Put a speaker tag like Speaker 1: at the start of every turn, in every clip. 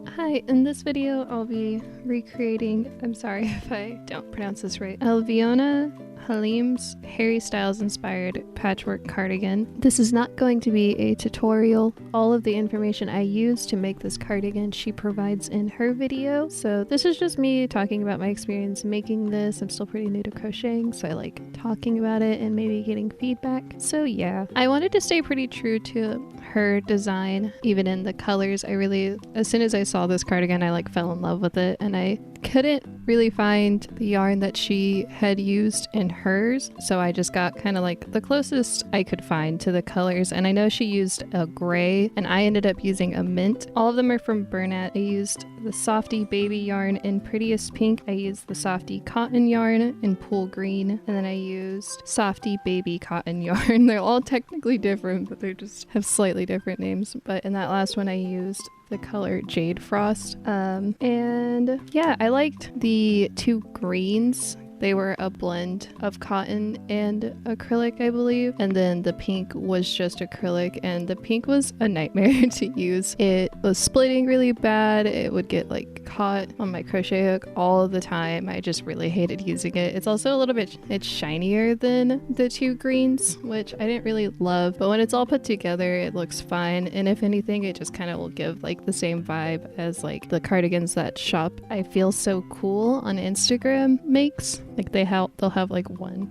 Speaker 1: Hi, in this video I'll be recreating, I'm sorry if I don't pronounce this right, Elviona Halim's Harry Styles inspired patchwork cardigan. This is not going to be a tutorial. All of the information I use to make this cardigan she provides in her video. So this is just me talking about my experience making this. I'm still pretty new to crocheting, so I like talking about it and maybe getting feedback. So yeah, I wanted to stay pretty true to her design, even in the colors. As soon as I saw this cardigan, I like fell in love with it, and I couldn't really find the yarn that she had used in hers, so I just got kind of like the closest I could find to the colors. And I know she used a gray and I ended up using a mint. All of them are from Bernat. I used the Softy baby yarn in Prettiest Pink, I used the Softy cotton yarn in Pool Green, and then I used Softy baby cotton yarn. They're all technically different, but they just have slightly different names. But in that last one I used the color Jade Frost. And yeah, I liked the two greens. They were a blend of cotton and acrylic, I believe. And then the pink was just acrylic, and the pink was a nightmare to use. It was splitting really bad. It would get like caught on my crochet hook all the time. I just really hated using it. It's also a little bit, it's shinier than the two greens, which I didn't really love. But when it's all put together, it looks fine. And if anything, it just kind of will give like the same vibe as like the cardigans that Shop I Feel So Cool on Instagram makes. Like they'll have like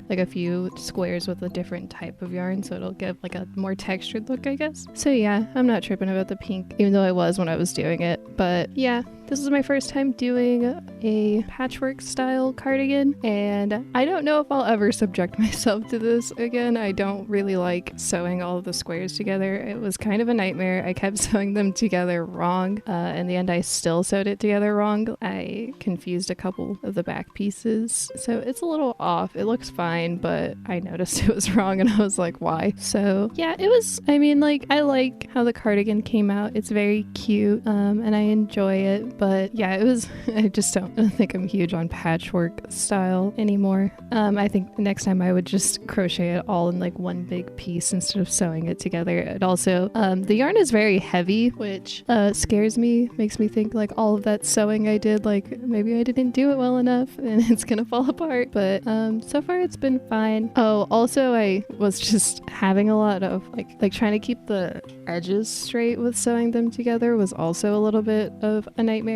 Speaker 1: a few squares with a different type of yarn, so it'll give like a more textured look, I guess. So yeah, I'm not tripping about the pink, even though I was when I was doing it. But yeah, this is my first time doing a patchwork style cardigan, and I don't know if I'll ever subject myself to this again. I don't really like sewing all of the squares together. It was kind of a nightmare. I kept sewing them together wrong. In the end, I still sewed it together wrong. I confused a couple of the back pieces, so it's a little off. It looks fine, but I noticed it was wrong, and I was like, why? So yeah, I like how the cardigan came out. It's very cute, and I enjoy it. But yeah, I just don't think I'm huge on patchwork style anymore. I think next time I would just crochet it all in like one big piece instead of sewing it together. It also, the yarn is very heavy, which scares me, makes me think like all of that sewing I did, like maybe I didn't do it well enough and it's gonna fall apart. But so far it's been fine. Oh, also I was just having a lot of like trying to keep the edges straight with sewing them together was also a little bit of a nightmare.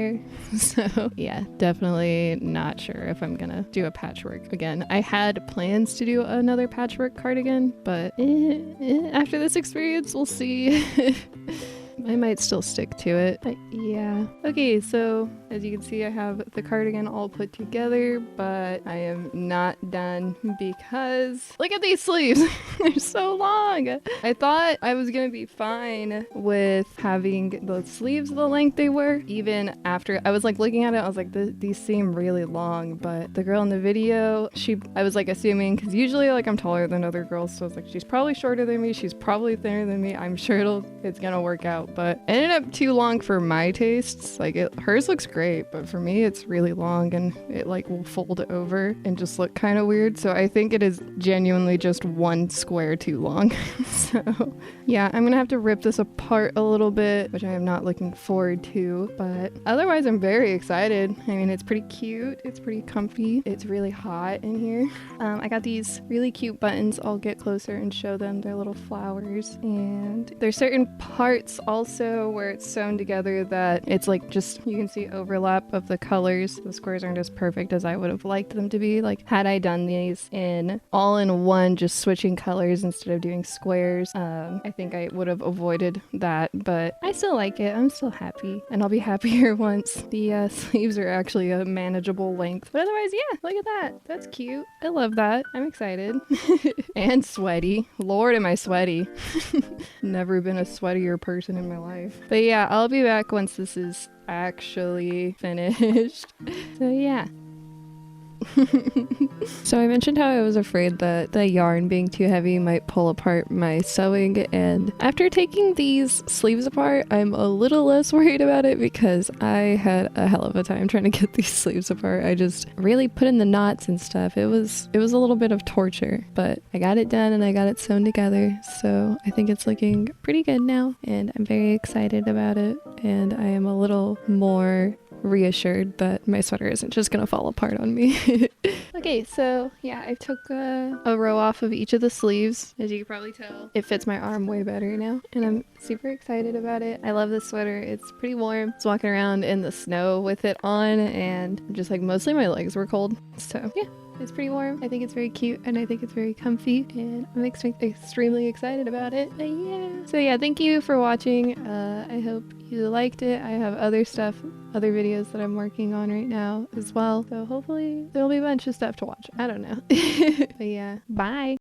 Speaker 1: So yeah, definitely not sure if I'm gonna do a patchwork again. I had plans to do another patchwork cardigan, but after this experience we'll see. I might still stick to it, but yeah. Okay, so as you can see, I have the cardigan all put together, but I am not done because look at these sleeves. They're so long. I thought I was gonna be fine with having the sleeves the length they were, even after I was like looking at it, I was like, these seem really long. But the girl in the video, I was like assuming, because usually like I'm taller than other girls, so I was like, she's probably shorter than me, she's probably thinner than me, I'm sure it's gonna work out. But it ended up too long for my tastes. Like hers looks great, but for me it's really long and it like will fold over and just look kind of weird. So I think it is genuinely just one square too long. So yeah, I'm gonna have to rip this apart a little bit, which I am not looking forward to, but otherwise I'm very excited. I mean, it's pretty cute, it's pretty comfy, it's really hot in here. I got these really cute buttons. I'll get closer and show them. They're little flowers, and there's certain parts also where it's sewn together that it's like just, you can see overlap of the colors. The squares aren't as perfect as I would have liked them to be. Like had I done these in all in one, just switching colors instead of doing squares, I think I would have avoided that, but I still like it. I'm still happy, and I'll be happier once the sleeves are actually a manageable length. But otherwise, yeah, look at that. That's cute. I love that. I'm excited. And sweaty. Lord, am I sweaty. Never been a sweatier person in my life. But yeah, I'll be back once this is actually finished. So yeah. So I mentioned how I was afraid that the yarn being too heavy might pull apart my sewing, and after taking these sleeves apart, I'm a little less worried about it because I had a hell of a time trying to get these sleeves apart. I just really put in the knots and stuff. It was a little bit of torture, but I got it done and I got it sewn together. So I think it's looking pretty good now, and I'm very excited about it, and I am a little more reassured that my sweater isn't just gonna fall apart on me. Okay, so yeah, I took a row off of each of the sleeves. As you can probably tell, it fits my arm way better now, and I'm super excited about it. I love this sweater. It's pretty warm. I was walking around in the snow with it on, and just like mostly my legs were cold. So yeah, it's pretty warm. I think it's very cute, and I think it's very comfy, and I'm extremely excited about it. But yeah. So yeah, thank you for watching. I hope you liked it. I have other videos that I'm working on right now as well. So hopefully there'll be a bunch of stuff to watch. I don't know. But yeah, bye.